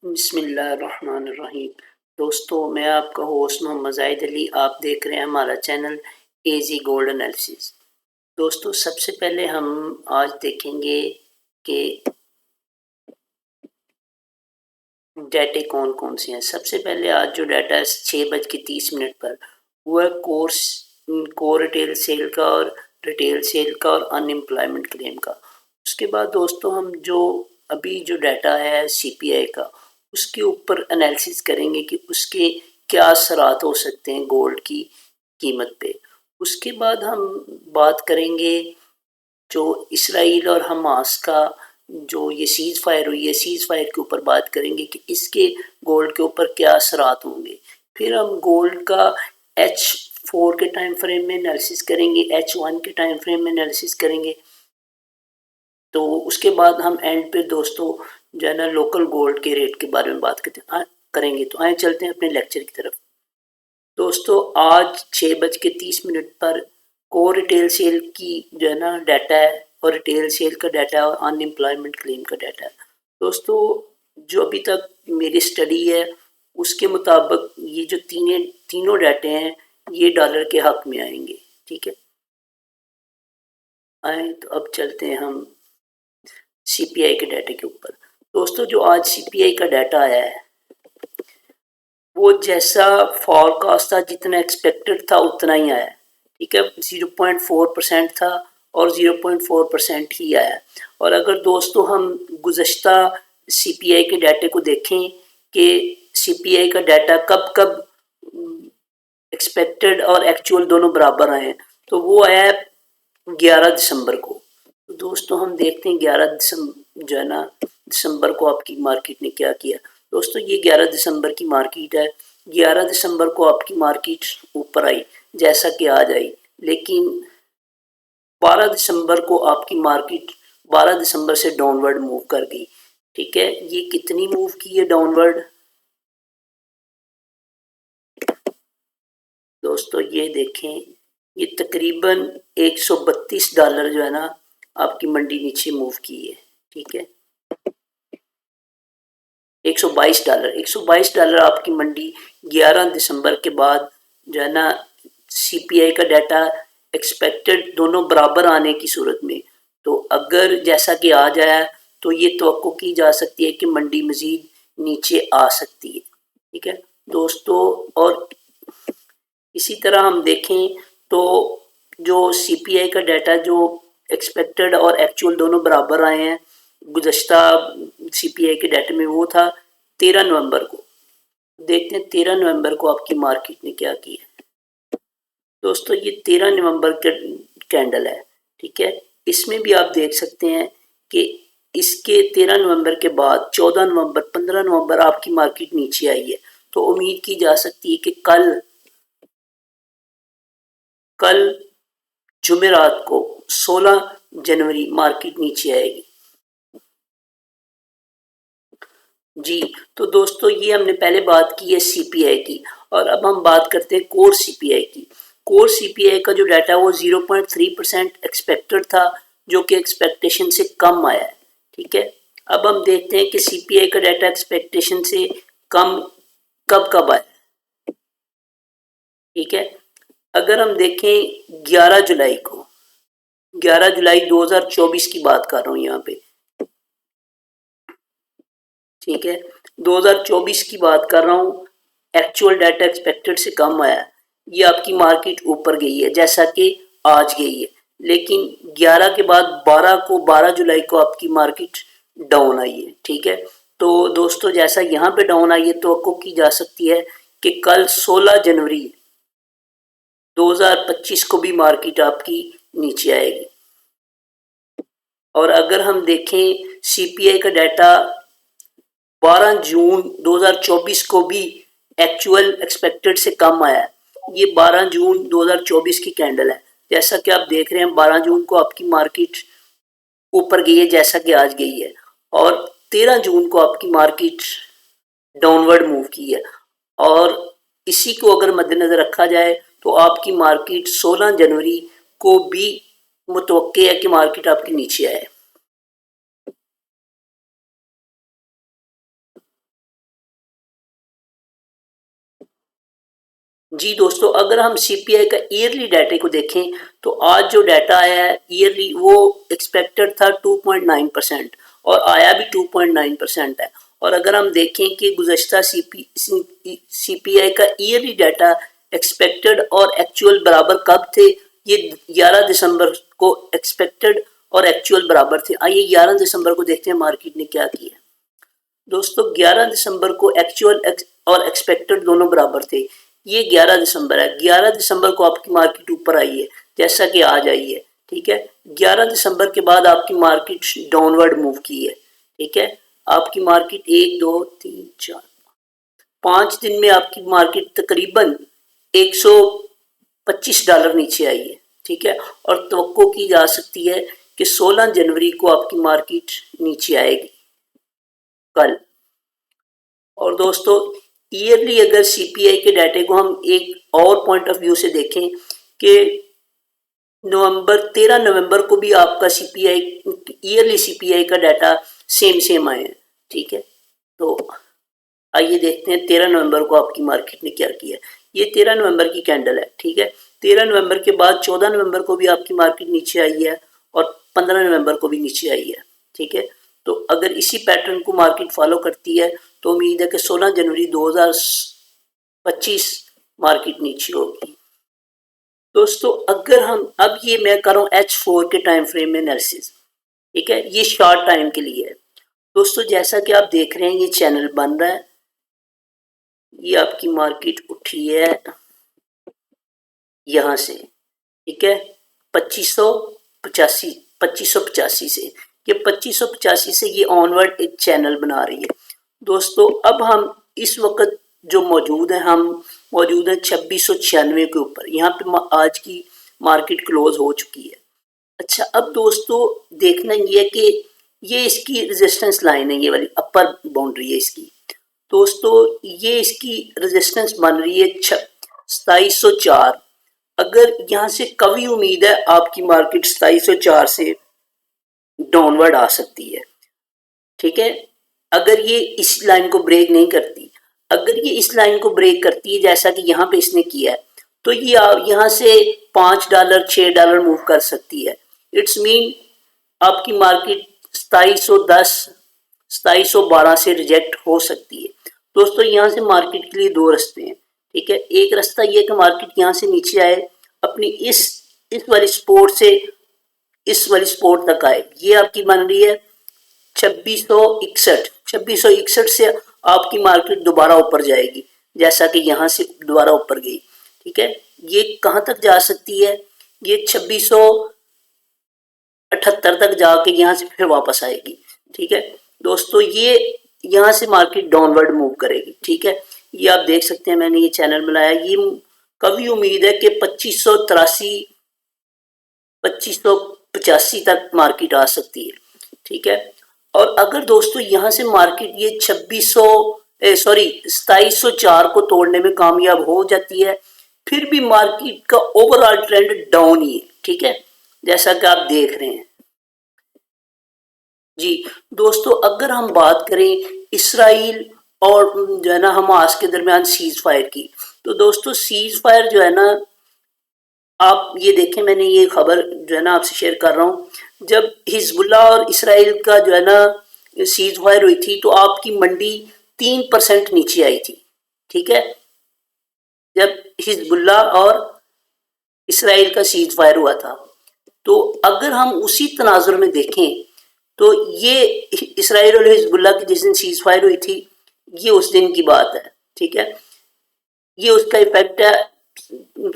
بسم اللہ الرحمن الرحیم۔ دوستو، میں آپ کا ہوسٹ محمد زاہد علی، آپ دیکھ رہے ہیں ہمارا چینل ایزی گولڈ انالیسس۔ دوستو، سب سے پہلے ہم آج دیکھیں گے کہ ڈیٹے کون کون سے ہیں۔ سب سے پہلے آج جو ڈیٹا ہے 6:30 پر وہ ہے کور ریٹیل سیل کا اور ریٹیل سیل کا اور ان امپلائمنٹ کلیم کا۔ اس کے بعد دوستو ہم جو ابھی جو ڈیٹا ہے سی پی آئی کا، اس کے اوپر انالیسس کریں گے کہ اس کے کیا اثرات ہو سکتے ہیں گولڈ کی قیمت پہ۔ اس کے بعد ہم بات کریں گے جو اسرائیل اور حماس کا جو یہ سیز فائر ہوئی ہے، سیز فائر کے اوپر بات کریں گے کہ اس کے گولڈ کے اوپر کیا اثرات ہوں گے۔ پھر ہم گولڈ کا H4 کے ٹائم فریم میں انالیسس کریں گے، H1 کے ٹائم فریم میں انالیسس کریں گے۔ تو اس کے بعد ہم اینڈ پہ دوستو جو ہے نا لوکل گولڈ کے ریٹ کے بارے میں بات کریں گے۔ تو آئیں چلتے ہیں اپنے لیکچر کی طرف۔ دوستو، آج 6:30 پر کور ریٹیل سیل کی جو ہے نا ڈیٹا ہے اور ریٹیل سیل کا ڈیٹا اور ان امپلائمنٹ کلیم کا ڈیٹا ہے۔ دوستو، جو ابھی تک میری اسٹڈی ہے اس کے مطابق یہ جو تینوں ڈیٹے ہیں یہ ڈالر کے حق میں آئیں گے، ٹھیک ہے۔ آئیں تو اب چلتے ہیں ہم سی پی آئی کے ڈیٹے کے اوپر۔ دوستو، جو آج سی پی آئی کا ڈیٹا آیا ہے وہ جیسا فورکاسٹ تھا، جتنا ایکسپیکٹڈ تھا اتنا ہی آیا، ٹھیک ہے۔ 0.4% تھا اور 0.4% ہی آیا۔ اور اگر دوستو ہم گزشتہ سی پی آئی کے ڈیٹے کو دیکھیں کہ سی پی آئی کا ڈیٹا کب ایکسپیکٹڈ اور ایکچول دونوں برابر آئے ہیں، تو وہ آیا ہے 11 دسمبر کو۔ دوستو ہم دیکھتے ہیں 11 دسمبر کو آپ کی مارکیٹ نے کیا کیا۔ دوستو یہ 11 دسمبر کی مارکیٹ ہے۔ 11 دسمبر کو آپ کی مارکیٹ اوپر آئی جیسا کہ آج آئی، لیکن 12 دسمبر کو آپ کی مارکیٹ 12 دسمبر سے ڈاؤن ورڈ موو کر گئی، ٹھیک ہے۔ یہ کتنی موو کی ہے ڈاؤن ورڈ؟ دوستو یہ دیکھیں، یہ تقریباً $132 جو ہے نا آپ کی منڈی نیچے موو کی ہے، ٹھیک ہے۔ $122 آپ کی منڈی 11 دسمبر کے بعد جو ہے نا سی پی آئی کا ڈیٹا ایکسپیکٹڈ دونوں برابر آنے کی صورت میں، تو اگر جیسا کہ آ جایا تو یہ توقع کی جا سکتی ہے کہ منڈی مزید نیچے آ سکتی ہے، ٹھیک ہے دوستو۔ اور اسی طرح ہم دیکھیں تو جو سی پی آئی کا ڈیٹا جو ایکسپیکٹڈ اور ایکچول دونوں برابر آئے ہیں گزشتہ سی پی آئی کے ڈیٹا میں، وہ تھا 13 نومبر کو۔ دیکھتے ہیں 13 نومبر کو آپ کی مارکیٹ نے کیا کیا۔ دوستو یہ 13 نومبر کا کینڈل ہے، ٹھیک ہے۔ اس میں بھی آپ دیکھ سکتے ہیں کہ اس کے 13 نومبر کے بعد 14 نومبر 15 نومبر آپ کی مارکیٹ نیچے آئی ہے۔ تو امید کی جا سکتی ہے کہ کل جمعرات کو 16 جنوری مارکیٹ نیچے آئے گی۔ جی تو دوستو یہ ہم نے پہلے بات کی ہے سی پی آئی کی، اور اب ہم بات کرتے ہیں کور سی پی آئی کی۔ کور سی پی آئی کا جو ڈیٹا وہ 0.3% ایکسپیکٹڈ تھا، جو کہ ایکسپیکٹیشن سے کم آیا ہے، ٹھیک ہے۔ اب ہم دیکھتے ہیں کہ سی پی آئی کا ڈیٹا ایکسپیکٹیشن سے کم کب آیا، ٹھیک ہے۔ اگر ہم دیکھیں 11 جولائی کو، 11 جولائی 2024 کی بات کر رہا ہوں یہاں پہ، ٹھیک ہے۔ 2024 کی بات کر رہا ہوں، ایکچول ڈیٹا ایکسپیکٹڈ سے کم آیا، یہ آپ کی مارکیٹ اوپر گئی ہے جیسا کہ آج گئی ہے، لیکن 11 کے بعد 12 جولائی کو آپ کی مارکیٹ ڈاؤن آئی ہے، ٹھیک ہے۔ تو دوستو جیسا یہاں پہ ڈاؤن آئی ہے، توقع کی جا سکتی ہے کہ کل 16 جنوری 2025 کو بھی مارکیٹ آپ کی نیچے آئے گی۔ اور اگر ہم دیکھیں سی پی آئی کا ڈیٹا 12 جون 2024 کو بھی ایکچول ایکسپیکٹڈ سے کم آیا ہے، یہ 12 جون 2024 کی کینڈل ہے، جیسا کہ آپ دیکھ رہے ہیں 12 جون کو آپ کی مارکیٹ اوپر گئی ہے جیسا کہ آج گئی ہے، اور 13 جون کو آپ کی مارکیٹ ڈاؤن ورڈ موو کی ہے، اور اسی کو اگر مد نظر رکھا جائے تو آپ کی مارکیٹ 16 جنوری کو بھی متوقع ہے کہ مارکیٹ آپ کی نیچے آئے۔ جی دوستو، اگر ہم سی پی آئی کا ایئرلی ڈیٹے کو دیکھیں تو آج جو ڈیٹا آیا ہے ایئرلی وہ ایکسپیکٹڈ تھا 2.9% اور آیا بھی 2.9% ہے. اور اگر ہم دیکھیں کہ گزشتہ سی پی آئی کا ایئرلی ڈیٹا ایکسپیکٹڈ اور ایکچوئل برابر کب تھے؟ یہ 11 دسمبر کو ایکسپیکٹڈ اور ایکچوئل برابر تھے. آئیے 11 دسمبر کو دیکھتے ہیں مارکیٹ نے کیا کیا. دوستو 11 دسمبر کو ایکچوئل اور ایکسپیکٹڈ دونوں برابر تھے. یہ 11 دسمبر ہے. 11 دسمبر کو آپ کی مارکیٹ اوپر آئی ہے جیسا کہ آج آئی ہے. ٹھیک ہے، 11 دسمبر کے بعد آپ کی مارکیٹ ڈاؤن ورڈ موو کی ہے. ٹھیک ہے، آپ کی مارکیٹ 1 2 3 4 5 دن میں آپ کی مارکیٹ تقریباً $125 نیچے آئی ہے. ٹھیک ہے، اور توقع کی جا سکتی ہے کہ 16 جنوری کو آپ کی مارکیٹ نیچے آئے گی کل. اور دوستو ایئرلی اگر سی پی آئی کے ڈیٹے کو ہم ایک اور پوائنٹ آف ویو سے دیکھیں کہ 13 نومبر کو بھی آپ کا سی پی آئی ایئرلی سی پی آئی کا ڈیٹا سیم آئے ہیں. ٹھیک ہے، تو آئیے دیکھتے ہیں 13 نومبر کو آپ کی مارکیٹ نے کیا کیا. یہ 13 نومبر کی کینڈل ہے. ٹھیک ہے، 13 نومبر کے بعد 14 نومبر کو بھی آپ کی مارکیٹ نیچے آئی ہے اور 15 نومبر کو بھی نیچے آئی ہے. ٹھیک ہے، تو اگر اسی پیٹرن کو مارکیٹ فالو کرتی ہے تو امید ہے کہ 16 جنوری 2025 مارکیٹ نیچے ہوگی. دوستو اگر ہم اب یہ میں کروں H4 کے ٹائم فریم میں انالیسس. ٹھیک ہے، یہ شارٹ ٹائم کے لیے ہے. دوستو جیسا کہ آپ دیکھ رہے ہیں یہ چینل بن رہا ہے. یہ آپ کی مارکیٹ اٹھی ہے یہاں سے. ٹھیک ہے، 2585 سے. یہ 2585 سے یہ آن ورڈ ایک چینل بنا رہی ہے. دوستو اب ہم اس وقت جو موجود ہیں ہم موجود ہیں 2696 کے اوپر. یہاں پہ آج کی مارکیٹ کلوز ہو چکی ہے. اچھا اب دوستو دیکھنا یہ ہے کہ یہ اس کی ریزسٹنس لائن ہے، یہ والی اپر باؤنڈری ہے اس کی. دوستو یہ اس کی ریزسٹنس بن رہی ہے 2704. اگر یہاں سے کبھی امید ہے آپ کی مارکیٹ 2704 سے ڈاؤن ورڈ آ سکتی ہے. ٹھیک ہے، اگر یہ اس لائن کو بریک نہیں کرتی. اگر یہ اس لائن کو بریک کرتی ہے جیسا کہ یہاں پہ اس نے کیا ہے تو یہ یہاں سے $5 $6 موو کر سکتی ہے. اٹس مین آپ کی مارکیٹ 2710 2712 سے ریجیکٹ ہو سکتی ہے. دوستو یہاں سے مارکیٹ کے لیے دو رستے ہیں. ٹھیک ہے، ایک رستہ یہ کہ مارکیٹ یہاں سے نیچے آئے اپنی اس والی سپورٹ سے اس والی سپورٹ تک آئے. یہ آپ کی بن رہی ہے 2661 سے آپ کی مارکیٹ دوبارہ اوپر جائے گی جیسا کہ یہاں سے دوبارہ اوپر گئی. ٹھیک ہے، یہ کہاں تک جا سکتی ہے؟ یہ 2678 تک جا کے یہاں سے پھر واپس آئے گی. ٹھیک ہے دوستو، یہ یہاں سے مارکیٹ ڈاؤن ورڈ موو کرے گی. ٹھیک ہے، یہ آپ دیکھ سکتے ہیں میں نے یہ چینل بنایا. یہ کبھی امید ہے کہ 2585 تک مارکیٹ آ سکتی ہے. ٹھیک ہے، اور اگر دوستو یہاں سے مارکیٹ یہ 2704 کو توڑنے میں کامیاب ہو جاتی ہے پھر بھی مارکیٹ کا اوور آل ٹرینڈ ڈاؤن ہی ہے. ٹھیک ہے، جیسا کہ آپ دیکھ رہے ہیں. جی دوستو اگر ہم بات کریں اسرائیل اور جو ہے نا حماس کے درمیان سیز فائر کی تو دوستو سیز فائر جو ہے نا آپ یہ دیکھیں میں نے یہ خبر جو ہے نا آپ سے شیئر کر رہا ہوں. جب حزب اللہ اور اسرائیل کا جو ہے نا سیز فائر ہوئی تھی تو آپ کی منڈی 3% نیچے آئی تھی. ٹھیک ہے، جب حزب اللہ اور اسرائیل کا سیز فائر ہوا تھا تو اگر ہم اسی تناظر میں دیکھیں تو یہ اسرائیل اور حزب اللہ کی جس دن سیز فائر ہوئی تھی یہ اس دن کی بات ہے. ٹھیک ہے، یہ اس کا ایفیکٹ ہے.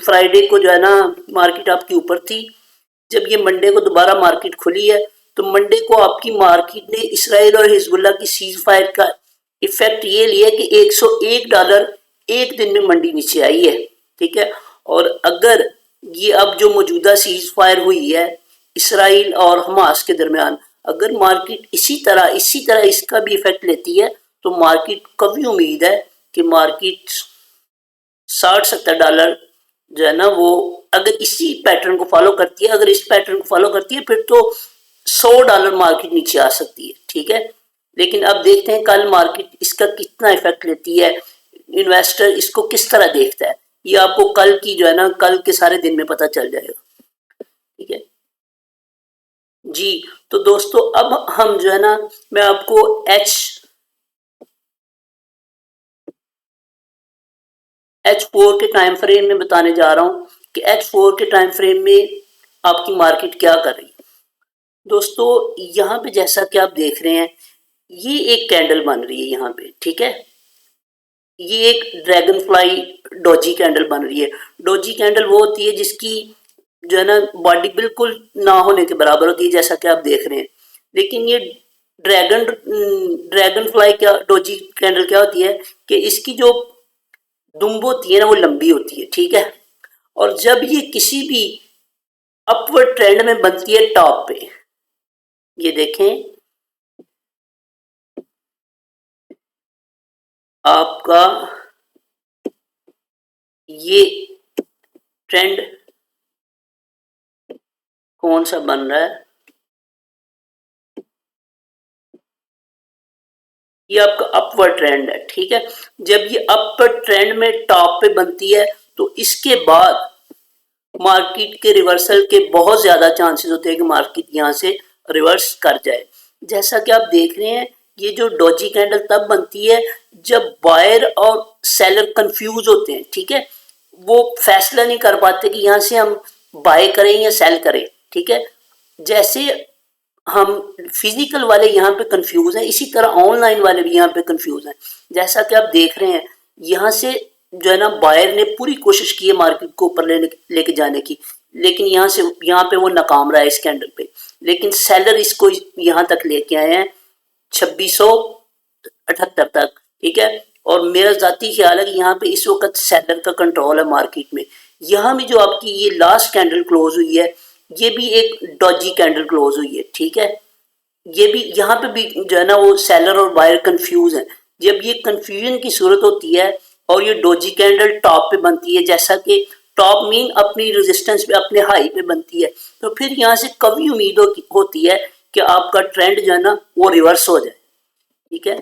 فرائیڈے کو جو ہے نا مارکیٹ آپ کی اوپر تھی. جب یہ منڈے کو دوبارہ مارکیٹ کھلی ہے تو منڈے کو آپ کی مارکیٹ نے اسرائیل اور حزب اللہ کی سیز فائر کا ایفیکٹ یہ لیا کہ $101 ایک دن میں منڈی نیچے آئی ہے. ٹھیک ہے، اور اگر یہ اب جو موجودہ سیز فائر ہوئی ہے اسرائیل اور حماس کے درمیان اگر مارکیٹ اسی طرح اس کا بھی ایفیکٹ لیتی ہے تو مارکیٹ کبھی امید ہے کہ مارکیٹ $60-70 جو ہے نا وہ اگر اسی پیٹرن کو فالو کرتی ہے اگر اس پیٹرن کو فالو کرتی ہے پھر تو $100 مارکیٹ نیچے آ سکتی ہے. ٹھیک ہے، لیکن اب دیکھتے ہیں کل مارکیٹ اس کا کتنا ایفیکٹ لیتی ہے، انویسٹر اس کو کس طرح دیکھتا ہے. یہ آپ کو کل کی جو ہے نا کل کے سارے دن میں پتہ چل جائے گا، ٹھیک ہے جی۔ تو دوستو اب ہم جو ہے نا میں آپ کو H4 کے ٹائم فریم میں بتانے جا رہا ہوں کہ H4 کے ٹائم فریم میں آپ کی مارکیٹ کیا کر رہی ہے۔ دوستو یہاں پہ جیسا کہ آپ دیکھ رہے ہیں یہ ایک کینڈل بن رہی ہے یہاں پہ، ٹھیک ہے، یہ ایک ڈریگن فلائی ڈوجی کینڈل بن رہی ہے۔ ڈوجی کینڈل وہ ہوتی ہے جس کی جو ہے نا باڈی بالکل نہ ہونے کے برابر ہوتی ہے جیسا کہ آپ دیکھ رہے ہیں، لیکن یہ ڈریگن فلائی کیا ڈوجی کینڈل کیا ہوتی ہے کہ اس کی جو دمب ہوتی ہے نا وہ لمبی ہوتی ہے، ٹھیک ہے، اور جب یہ کسی بھی اپورڈ ٹرینڈ میں بنتی ہے ٹاپ پہ، یہ دیکھیں آپ کا یہ ٹرینڈ کون سا بن رہا ہے، یہ آپ کا اپورڈ ٹرینڈ ہے، ٹھیک ہے۔ جب یہ اپورڈ ٹرینڈ میں ٹاپ پہ بنتی ہے تو اس کے بعد مارکیٹ کے ریورسل کے بہت زیادہ چانسز ہوتے ہیں کہ مارکیٹ یہاں سے ریورس کر جائے۔ جیسا کہ آپ دیکھ رہے ہیں یہ جو ڈوجی کینڈل تب بنتی ہے جب بائر اور سیلر کنفیوز ہوتے ہیں، ٹھیک ہے، وہ فیصلہ نہیں کر پاتے کہ یہاں سے ہم بائی کریں یا سیل کریں، ٹھیک ہے۔ جیسے ہم فزیکل والے یہاں پہ کنفیوز ہیں اسی طرح آن لائن والے بھی یہاں پہ کنفیوز ہیں۔ جیسا کہ آپ دیکھ رہے ہیں یہاں سے جو ہے نا بائر نے پوری کوشش کی ہے مارکیٹ کو اوپر لے کے جانے کی، لیکن یہاں پہ وہ ناکام رہا ہے اس کینڈل پہ، لیکن سیلر اس کو یہاں تک لے کے آئے ہیں 2678 تک، ٹھیک ہے، اور میرا ذاتی خیال ہے کہ یہاں پہ اس وقت سیلر کا کنٹرول ہے مارکیٹ میں۔ یہاں بھی جو آپ کی یہ لاسٹ کینڈل کلوز ہوئی ہے یہ بھی ایک ڈوجی کینڈل کلوز ہوئی ہے، ٹھیک ہے، یہ بھی یہاں پہ بھی جو ہے نا وہ سیلر اور بائر کنفیوز ہیں۔ جب یہ کنفیوژن کی صورت ہوتی ہے اور یہ ڈوجی کینڈل ٹاپ پہ بنتی ہے، جیسا کہ ٹاپ مین اپنی ریزسٹنس پہ اپنے ہائی پہ بنتی ہے، تو پھر یہاں سے کبھی امید ہوتی ہے کہ آپ کا ٹرینڈ جو ہے نا وہ ریورس ہو جائے، ٹھیک ہے۔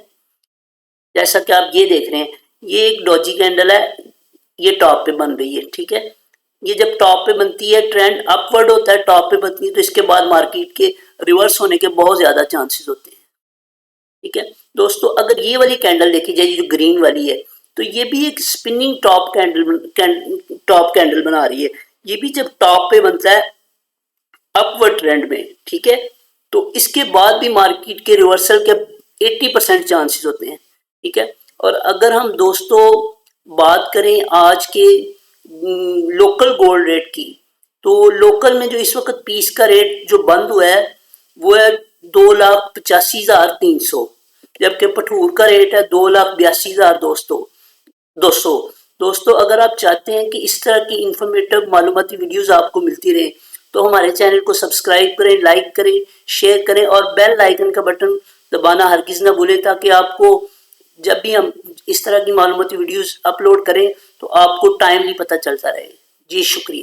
جیسا کہ آپ یہ دیکھ رہے ہیں یہ ایک ڈوجی کینڈل ہے، یہ ٹاپ پہ بن رہی ہے، ٹھیک ہے، یہ جب ٹاپ پہ بنتی ہے ٹرینڈ اپورڈ ہوتا ہے، ٹاپ پہ بنتی ہے تو اس کے بعد مارکیٹ کے ریورس ہونے کے بہت زیادہ چانسز ہوتے ہیں، ٹھیک ہے دوستو۔ اگر یہ والی کینڈل دیکھی جائے جو گرین والی ہے تو یہ بھی ایک سپننگ ٹاپ کینڈل بنا رہی ہے، یہ بھی جب ٹاپ پہ بنتا ہے اپورڈ ٹرینڈ میں، ٹھیک ہے، تو اس کے بعد بھی مارکیٹ کے ریورسل کے 80% چانسز ہوتے ہیں، ٹھیک ہے۔ اور اگر ہم دوستو بات کریں آج کے لوکل گولڈ ریٹ کی تو لوکل میں جو اس وقت پیس کا ریٹ جو بند ہوا ہے وہ ہے 2,85,300، جبکہ پٹھور کا ریٹ ہے 2,82,200۔ دوستو اگر آپ چاہتے ہیں کہ اس طرح کی انفارمیٹو معلوماتی ویڈیوز آپ کو ملتی رہیں تو ہمارے چینل کو سبسکرائب کریں، لائک کریں، شیئر کریں اور بیل آئیکن کا بٹن دبانا ہرگز نہ بھولیں تاکہ آپ کو جب بھی ہم اس طرح کی معلوماتی ویڈیوز اپلوڈ کریں تو آپ کو ٹائملی پتہ چلتا رہے۔ جی شکریہ۔